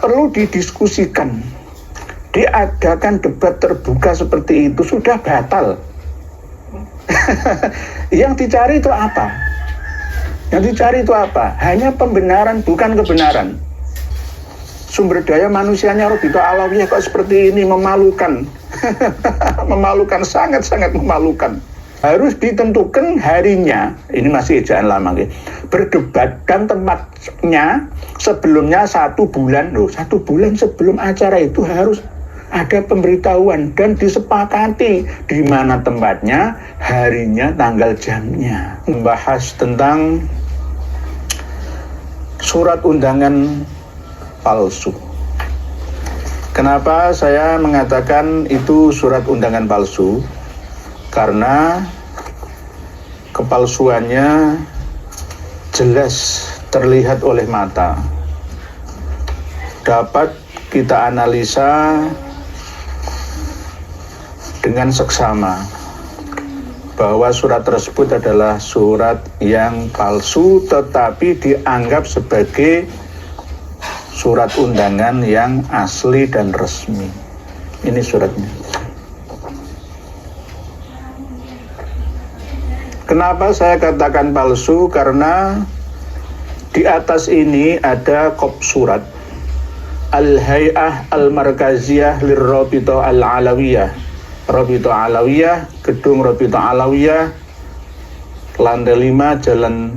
perlu didiskusikan. Diadakan debat terbuka seperti itu sudah batal. Yang dicari itu apa? Yang dicari itu apa? Hanya pembenaran, bukan kebenaran. Sumber daya manusianya Robito Alawiyah kok seperti ini, memalukan. Memalukan, sangat-sangat memalukan. Harus ditentukan harinya, ini masih ejaan lama ya, berdebat dan tempatnya sebelumnya 1 bulan. Loh, 1 bulan sebelum acara itu harus ada pemberitahuan dan disepakati di mana tempatnya, harinya, tanggal jamnya. Membahas tentang surat undangan palsu. Kenapa saya mengatakan itu surat undangan palsu? Karena kepalsuannya jelas terlihat oleh mata. Dapat kita analisa dengan seksama bahwa surat tersebut adalah surat yang palsu tetapi dianggap sebagai surat undangan yang asli dan resmi. Ini suratnya. Kenapa saya katakan palsu? Karena di atas ini ada kop surat Al-Hay'ah Al-Markaziyah Lirrabito Al-Alawiyah, Rabito Alawiyah, Gedung Rabito Alawiyah, lantai 5, Jalan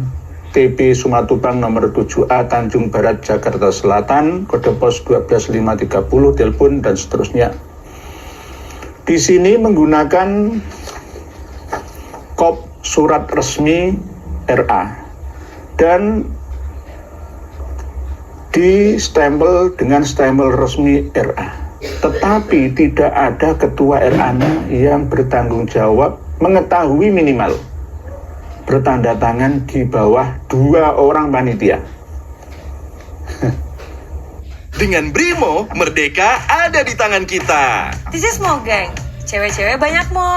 TP Sumatubang nomor 7A, Tanjung Barat, Jakarta Selatan, kode pos 12530, telepon dan seterusnya. Di sini menggunakan kop surat resmi RA dan di stempel dengan stempel resmi RA, tetapi tidak ada ketua RA-nya yang bertanggung jawab mengetahui minimal bertanda tangan di bawah 2 orang panitia. Dengan Brimo, merdeka ada di tangan kita. This is Mo Gang. Cewek-cewek banyak Mo.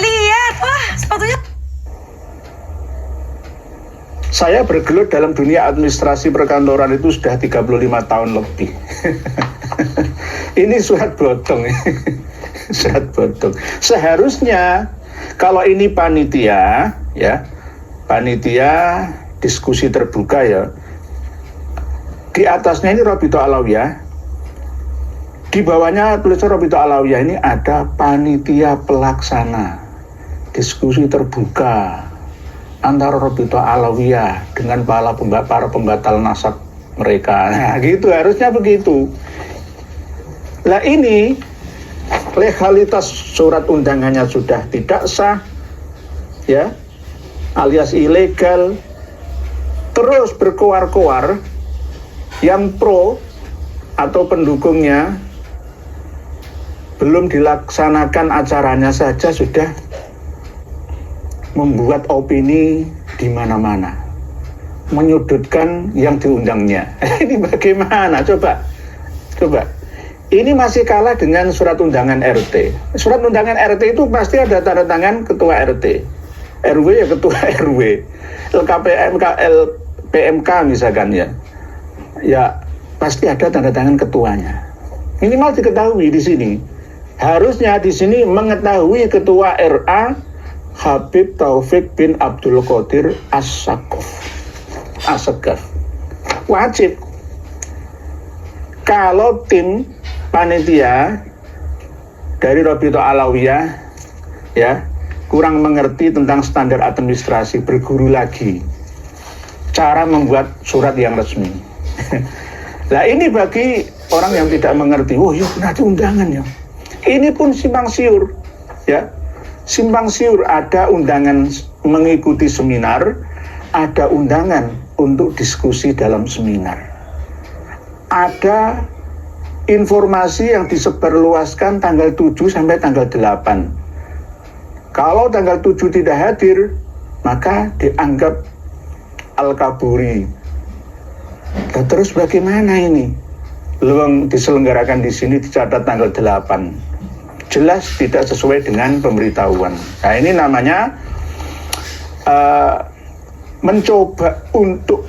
Lihat, wah sepatunya. Saya bergelut dalam dunia administrasi perkantoran itu sudah 35 tahun lebih. Ini surat bodong. Surat bodong. Seharusnya kalau ini panitia, ya, panitia diskusi terbuka ya. Di atasnya ini Rabito Alawiyah. Di bawahnya tulisan Rabito Alawiyah ini ada panitia pelaksana. Diskusi terbuka antara Rabito Alawiyah dengan para pembatal nasab mereka. Nah, gitu harusnya begitu. Lah ini legalitas surat undangannya sudah tidak sah, ya, alias ilegal. Terus berkoar-koar yang pro atau pendukungnya belum dilaksanakan acaranya saja sudah membuat opini di mana-mana, menyudutkan yang diundangnya. Ini bagaimana? Coba. Ini masih kalah dengan surat undangan RT. Surat undangan RT itu pasti ada tanda tangan ketua RT, RW ya ketua RW, LKPMK, LPMK misalkan ya. Ya pasti ada tanda tangan ketuanya. Minimal diketahui di sini. Harusnya di sini mengetahui ketua RA Habib Taufik bin Abdul Qadir As-Sakaf. Wajib. Kalau tim panitia dari Rabito Alawiyah ya kurang mengerti tentang standar administrasi, berguru lagi cara membuat surat yang resmi. Nah ini bagi orang yang tidak mengerti, oh ya berarti undangan ya. Ini pun simpang siur, ya. Simpang siur, ada undangan mengikuti seminar, ada undangan untuk diskusi dalam seminar. Ada informasi yang disebarluaskan tanggal 7 sampai tanggal 8. Kalau tanggal 7 tidak hadir, maka dianggap al-kaburi. Nah, terus bagaimana ini? Luang diselenggarakan di sini dicatat tanggal 8. Jelas tidak sesuai dengan pemberitahuan. Nah ini namanya mencoba untuk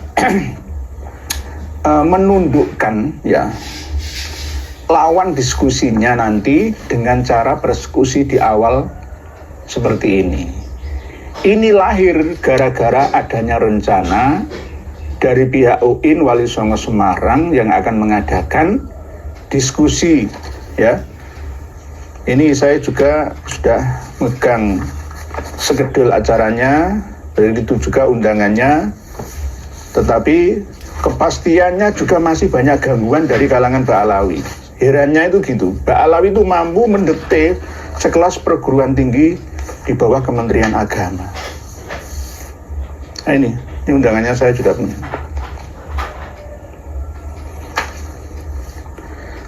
menundukkan ya lawan diskusinya nanti dengan cara berdiskusi di awal seperti ini. Ini lahir gara-gara adanya rencana dari pihak UIN Wali Songo Semarang yang akan mengadakan diskusi ya. Ini saya juga sudah megang skedul acaranya, begitu juga undangannya, tetapi kepastiannya juga masih banyak gangguan dari kalangan Ba'alawi. Herannya itu gitu, Ba'alawi itu mampu mendetek sekelas perguruan tinggi di bawah Kementerian Agama. Nah ini undangannya saya juga punya.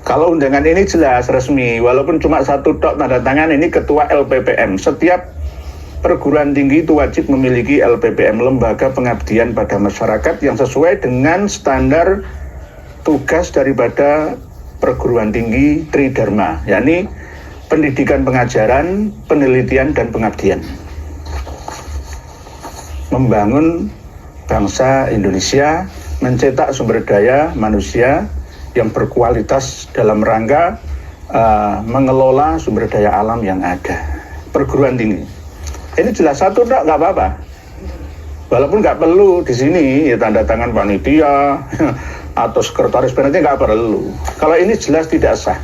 Kalau undangan ini jelas resmi, walaupun cuma satu tok tanda tangan, ini ketua LPPM. Setiap perguruan tinggi itu wajib memiliki LPPM, lembaga pengabdian pada masyarakat, yang sesuai dengan standar tugas daripada perguruan tinggi Tridharma, yakni pendidikan pengajaran, penelitian, dan pengabdian. Membangun bangsa Indonesia, mencetak sumber daya manusia yang berkualitas dalam rangka mengelola sumber daya alam yang ada. Perguruan tinggi. Ini jelas satu nggak apa-apa. Walaupun nggak perlu di sini ya tanda tangan panitia atau sekretaris panitia nggak perlu. Kalau ini jelas tidak sah.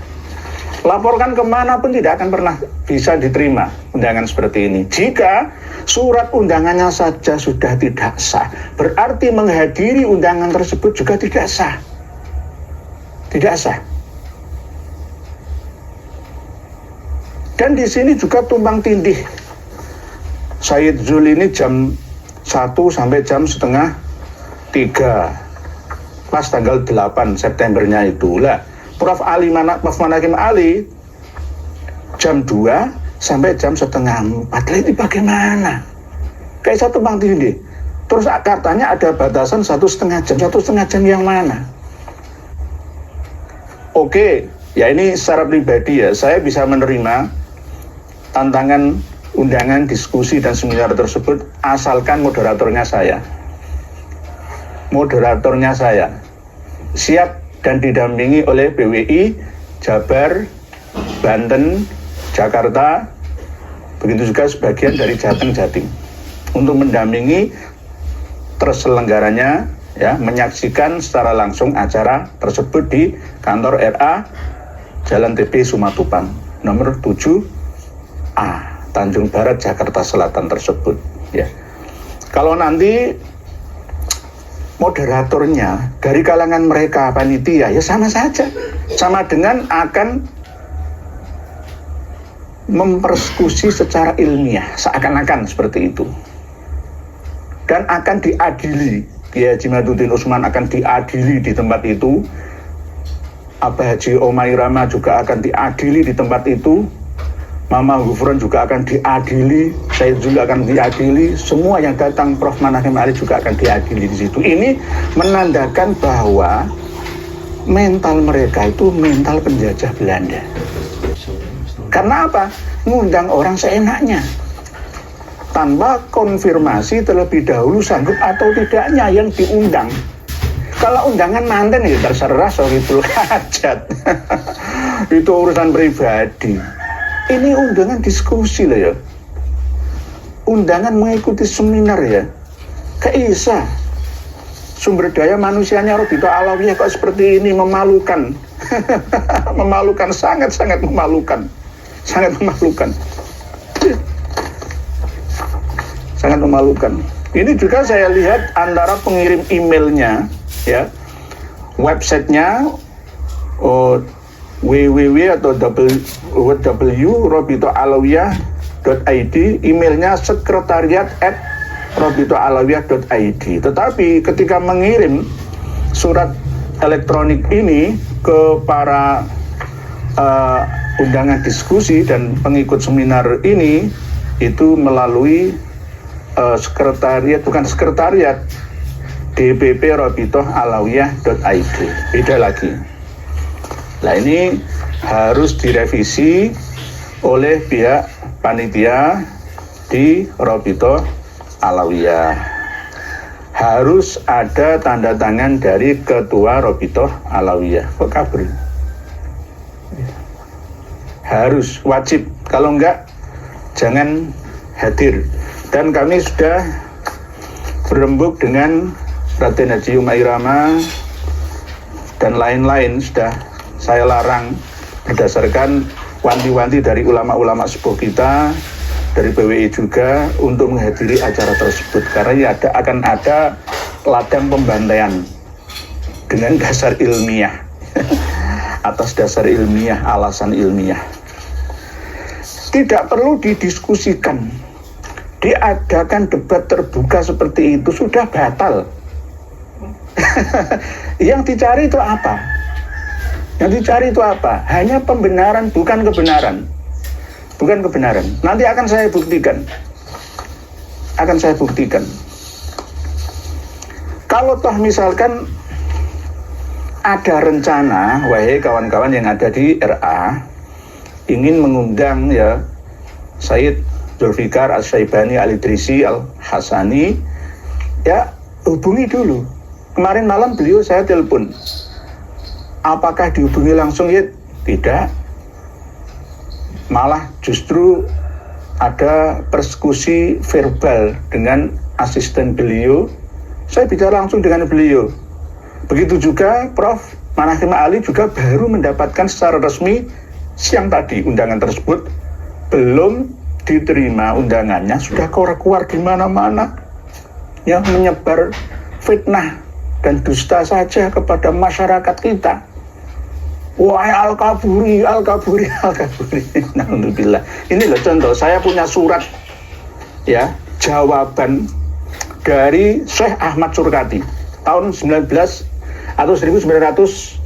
Laporkan kemanapun tidak akan pernah bisa diterima undangan seperti ini. Jika surat undangannya saja sudah tidak sah, berarti menghadiri undangan tersebut juga tidak sah. Tidak sah. Dan di sini juga tumpang tindih. Said Zul ini jam 1 sampai jam setengah 3 pas tanggal 8 Septembernya itu lah. Prof Manakim Ali jam 2 sampai jam setengah 4. Ini bagaimana? Kayak satu tumpang tindih. Terus katanya ada batasan 1,5 jam. 1,5 jam yang mana? Oke, ya ini secara pribadi ya, saya bisa menerima tantangan undangan, diskusi, dan seminar tersebut asalkan moderatornya saya. Moderatornya saya siap dan didampingi oleh BWI, Jabar, Banten, Jakarta, begitu juga sebagian dari Jateng, Jatim, untuk mendampingi terselenggaranya ya, menyaksikan secara langsung acara tersebut di kantor RA Jalan TP Sumatupang nomor 7A Tanjung Barat Jakarta Selatan tersebut ya. Kalau nanti moderatornya dari kalangan mereka panitia ya sama saja, sama dengan akan mempersekusi secara ilmiah seakan-akan seperti itu, dan akan diadili. Kiai Haji Maduddin Usman akan diadili di tempat itu, Abah Haji Omai Rama juga akan diadili di tempat itu, Mama Gufron juga akan diadili, Said Zul akan diadili, semua yang datang Prof Manakim Ali juga akan diadili di situ. Ini menandakan bahwa mental mereka itu mental penjajah Belanda. Karena apa? Ngundang orang seenaknya, tanpa konfirmasi terlebih dahulu sanggup atau tidaknya yang diundang. Kalau undangan manten ya terserah sohibul hajat. Itu urusan pribadi. Ini undangan diskusi loh ya. Undangan mengikuti seminar ya. Keisa. Sumber daya manusianya Robito Alawiyah kok seperti ini, memalukan. Memalukan, sangat-sangat memalukan. Sangat memalukan. Sangat memalukan. Ini juga saya lihat antara pengirim emailnya, ya, websitenya www atau www.robitoalawiyah.id, emailnya sekretariat@robitoalawiyah.id. Tetapi ketika mengirim surat elektronik ini ke para undangan diskusi dan pengikut seminar ini, itu melalui sekretariat, bukan sekretariat, dpp.robitoalawiyah.id. Beda lagi. Nah ini harus direvisi oleh pihak panitia di Robito Alawiyah. harus ada tanda tangan dari Ketua Robitoh Alawiyah. Kok kabur? Harus, wajib. Kalau enggak, jangan hadir. Dan kami sudah berembuk dengan Raden Haji Umairama dan lain-lain, sudah saya larang berdasarkan wanti-wanti dari ulama-ulama sepuh kita, dari PWI juga, untuk menghadiri acara tersebut. Karena akan ada ladang pembantaian dengan dasar ilmiah. Atas dasar ilmiah, alasan ilmiah. Tidak perlu didiskusikan. Diadakan debat terbuka seperti itu sudah batal. Yang dicari itu apa? Yang dicari itu apa? Hanya pembenaran, bukan kebenaran. Bukan kebenaran. Nanti akan saya buktikan. Kalau toh misalkan ada rencana, wahai kawan-kawan yang ada di RA, ingin mengundang ya Said Zulfikar Al-Syaibani Al-Idrisi Al-Hasani, ya hubungi dulu. Kemarin malam beliau saya telepon. Apakah dihubungi langsung? Ya tidak. Malah justru ada persekusi verbal dengan asisten beliau. Saya bicara langsung dengan beliau. Begitu juga Prof. Manahim Ali juga baru mendapatkan secara resmi siang tadi undangan tersebut. Belum diterima undangannya, sudah keluar di mana-mana, yang menyebar fitnah dan dusta saja kepada masyarakat kita. Wahai Al-Kaburi. Alhamdulillah. Ini loh contoh, saya punya surat ya, jawaban dari Syekh Ahmad Surkati tahun 19 atau 1919.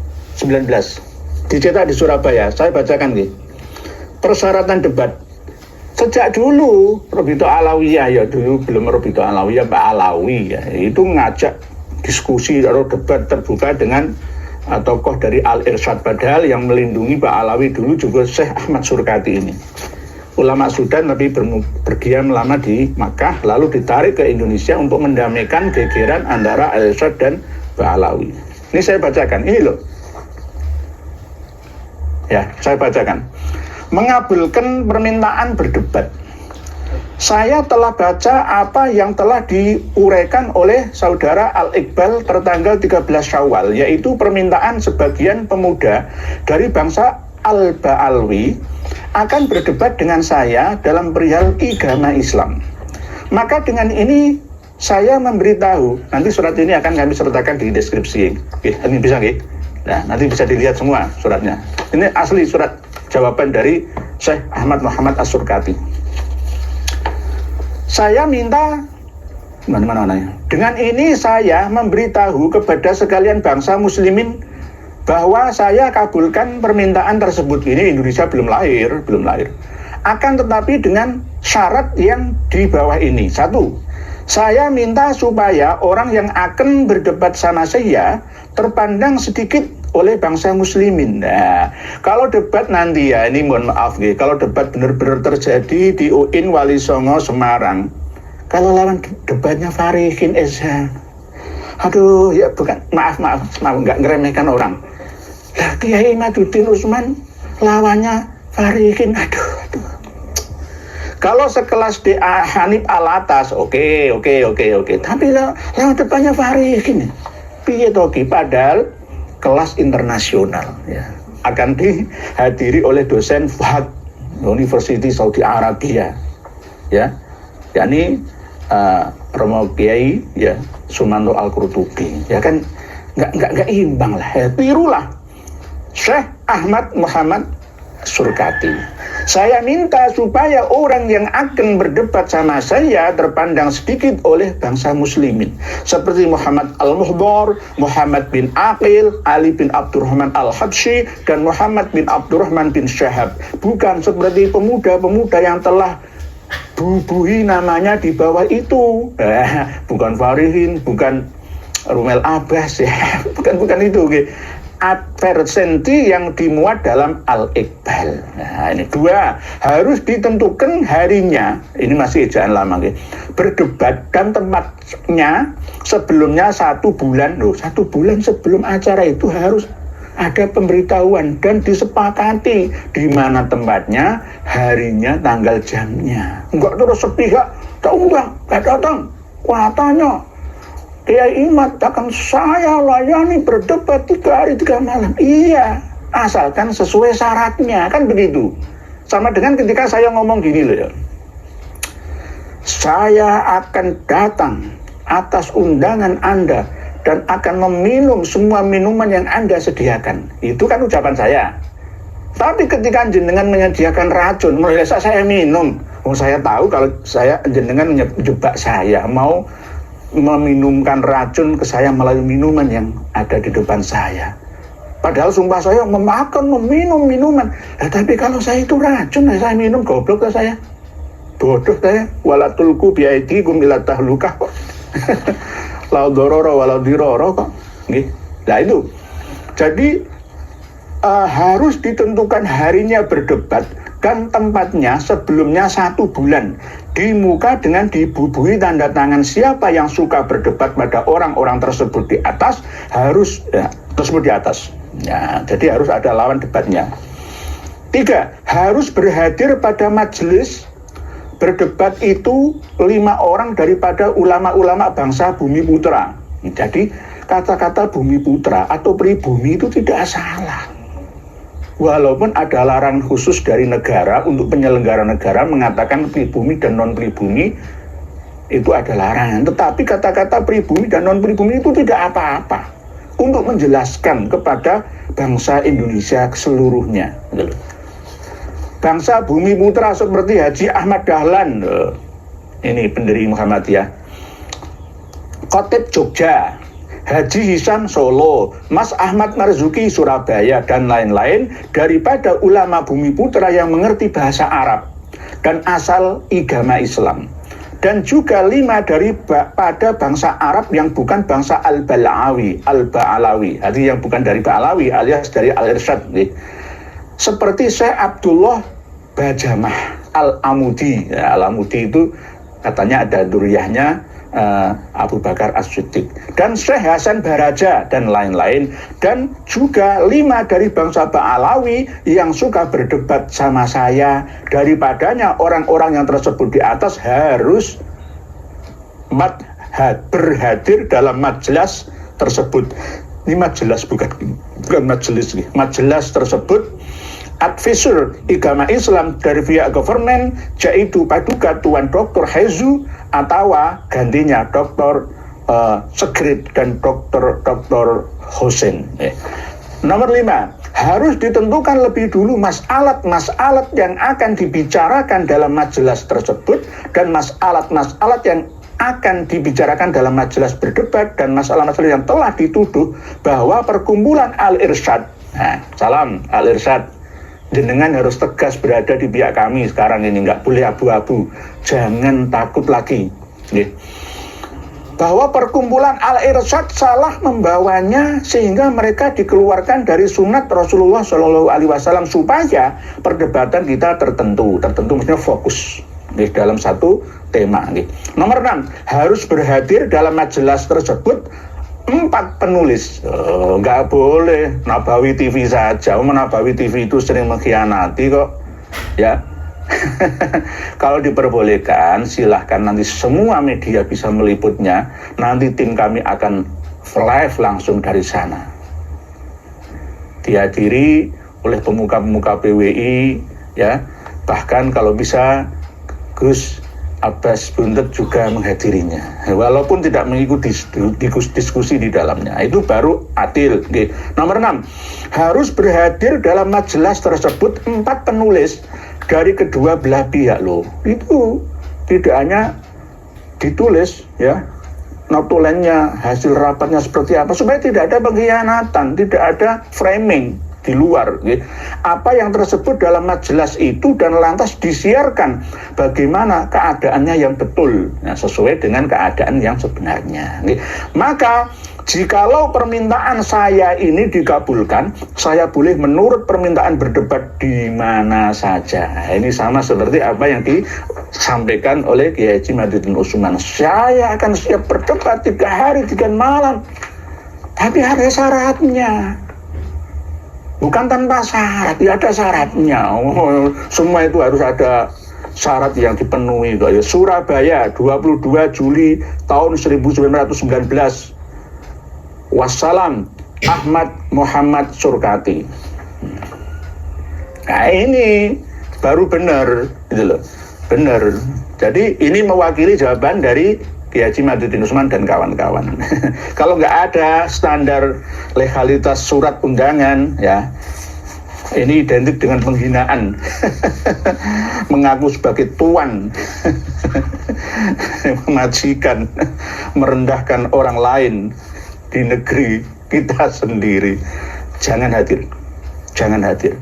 Dicetak di Surabaya. Saya bacakan nih. Persyaratan debat. Sejak dulu Robitoh Alawiyah, ya dulu belum Robitoh Alawiyah, Pak Alawi ya, itu ngajak diskusi atau debat terbuka dengan tokoh dari Al-Irsyad, padahal yang melindungi Pak Alawi dulu juga Syekh Ahmad Surkati ini, ulama Sudan tapi berdiam lama di Makkah, lalu ditarik ke Indonesia untuk mendamaikan gegeran antara Al-Irsyad dan Pak Alawi. Ini saya bacakan, ini loh ya, saya bacakan. Mengabulkan permintaan berdebat. Saya telah baca apa yang telah diuraikan oleh saudara Al-Iqbal tertanggal 13 Syawal, yaitu permintaan sebagian pemuda dari bangsa Al-Ba'alwi akan berdebat dengan saya dalam perihal agama Islam. Maka dengan ini saya memberitahu, nanti surat ini akan kami sertakan di deskripsi. Oke, ini bisa nggih? Nah, nanti bisa dilihat semua suratnya. Ini asli surat jawaban dari Syekh Ahmad Muhammad As-Surkati. Saya minta dengan ini saya memberitahu kepada sekalian bangsa muslimin bahwa saya kabulkan permintaan tersebut. Ini Indonesia belum lahir. Akan tetapi dengan syarat yang di bawah ini. 1. Saya minta supaya orang yang akan berdebat sama saya terpandang sedikit oleh bangsa muslimin. Nah, kalau debat nanti ya, ini mohon maaf nih, kalau debat benar-benar terjadi di UIN Wali Songo Semarang, kalau lawan debatnya Farihin Eza, aduh ya bukan, maaf nggak ngeremehkan orang. Lah Kiai Maduddin Usman lawannya Farihin, aduh. Kalau sekelas DA Hanif Alatas, oke. Tapi lawan depannya Farihin, piye toki, padahal kelas internasional ya, akan dihadiri oleh dosen Fahd University Saudi Arabia ya, yakni Romo Kiai ya Sumanto Al-Qurtubi ya, kan nggak imbang lah ya. Tirulah Syekh Ahmad Muhammad Surkati. Saya minta supaya orang yang akan berdebat sama saya terpandang sedikit oleh bangsa muslimin, seperti Muhammad Al-Muhdar, Muhammad bin Aqil, Ali bin Abdurrahman Al-Habsyi, dan Muhammad bin Abdurrahman bin Syahab. Bukan seperti pemuda-pemuda yang telah bubuhi namanya di bawah itu. Bukan Farihin, bukan Rumel Abbas ya, bukan itu. Okay. adversensi yang dimuat dalam Al-Iqbal. Nah, ini 2, harus ditentukan harinya, ini masih ejaan lama, berdebat dan tempatnya sebelumnya 1 bulan. 1 bulan sebelum acara itu harus ada pemberitahuan dan disepakati di mana tempatnya, harinya, tanggal, jamnya. Enggak terus sepihak, tak undang, tak datang, katanya Kiai Imad akan saya layani berdebat 3 hari 3 malam. Iya, asalkan sesuai syaratnya, kan begitu. Sama dengan ketika saya ngomong gini loh ya. Saya akan datang atas undangan Anda dan akan meminum semua minuman yang Anda sediakan. Itu kan ucapan saya. Tapi ketika jenengan menyediakan racun, masa saya minum? Saya tahu kalau saya jenengan menjebak saya, mau meminumkan racun ke saya melalui minuman yang ada di depan saya. Padahal sumpah saya meminum minuman. Tapi kalau saya itu racun, saya minum, goblok lah saya. Bodoh saya. Wala tulku biaidikum ila tahlukah kok. La dororo wala diroro kok. Nah itu. Jadi harus ditentukan harinya berdebat dan tempatnya sebelumnya 1 bulan. Di muka dengan dibubuhi tanda tangan siapa yang suka berdebat pada orang-orang tersebut di atas, harus tersebut di atas. Ya, jadi harus ada lawan debatnya. 3, harus berhadir pada majelis berdebat itu 5 orang daripada ulama-ulama bangsa Bumi Putra. Jadi kata-kata Bumi Putra atau pribumi itu tidak salah. Walaupun ada larangan khusus dari negara untuk penyelenggara negara mengatakan pribumi dan non-pribumi itu ada larangan. Tetapi kata-kata pribumi dan non-pribumi itu tidak apa-apa untuk menjelaskan kepada bangsa Indonesia seluruhnya. Bangsa Bumi Putra seperti Haji Ahmad Dahlan, ini pendiri Muhammadiyah, Khotib Jogja, Haji Hisam Solo, Mas Ahmad Marzuki Surabaya, dan lain-lain daripada ulama Bumi Putra yang mengerti bahasa Arab dan asal agama Islam. Dan juga 5 daripada bangsa Arab yang bukan bangsa Al-Ba'alawi, artinya yang bukan dari Ba'alawi alias dari Al-Irsyad. Seperti Syekh Abdullah Bajamah Al-Amudi. Al-Amudi itu katanya ada duriyahnya Abu Bakar As-Siddiq, dan Syekh Hasan Baraja, dan lain-lain. Dan juga 5 dari bangsa Ba'alawi yang suka berdebat sama saya. Daripadanya orang-orang yang tersebut di atas harus berhadir dalam majelis tersebut. Ini majelis bukan majelis, majelis tersebut. Advisor agama Islam dari pihak government, yaitu Paduka Tuan Dr. Hezu atau gantinya Dr. Segrit dan Dr. Hussein. Nomor 5, harus ditentukan lebih dulu masalah-masalah yang akan dibicarakan dalam majelis tersebut dan masalah-masalah yang akan dibicarakan dalam majelis berdebat dan masalah-masalah yang telah dituduh bahwa perkumpulan Al-Irsyad, salam Al-Irsyad, jenengan harus tegas berada di pihak kami sekarang ini, nggak boleh abu-abu, jangan takut lagi. Bahwa perkumpulan Al-Irsyad salah membawanya sehingga mereka dikeluarkan dari sunat Rasulullah SAW supaya perdebatan kita tertentu maksudnya fokus dalam satu tema. Nomor 6, harus berhadir dalam majelis tersebut 4 penulis. Nggak boleh Nabawi TV saja. Nabawi TV itu sering mengkhianati kok, ya. Kalau diperbolehkan, silahkan nanti semua media bisa meliputnya. Nanti tim kami akan live langsung dari sana. Dihadiri oleh pemuka-pemuka PWI, ya. Bahkan kalau bisa Gus Abbas Buntet juga menghadirinya, walaupun tidak mengikuti diskusi di dalamnya. Itu baru adil. Nomor 6, harus berhadir dalam majelis tersebut 4 penulis dari kedua belah pihak loh. Itu tidak hanya ditulis, ya, notulennya, hasil rapatnya seperti apa, supaya tidak ada pengkhianatan, tidak ada framing di luar. Apa yang tersebut dalam majelis itu dan lantas disiarkan bagaimana keadaannya yang betul, sesuai dengan keadaan yang sebenarnya. Maka Jikalau permintaan saya ini dikabulkan, saya boleh menurut permintaan berdebat di mana saja. Ini sama seperti apa yang disampaikan oleh Kiai Haji Madudin Usman. Saya akan siap berdebat 3 hari 3 malam, tapi ada syaratnya. Bukan tanpa syarat, ya ada syaratnya. Semua itu harus ada syarat yang dipenuhi. Surabaya 22 Juli tahun 1919. Wassalam, Ahmad Muhammad Surkati. Nah ini baru benar, gitu loh, benar. Jadi ini mewakili jawaban dari Kiai Haji Madudin Usman dan kawan-kawan. Kalau nggak ada standar legalitas surat undangan, ya ini identik dengan penghinaan. Mengaku sebagai tuan, memajikan, merendahkan orang lain di negeri kita sendiri. Jangan hadir, jangan hadir.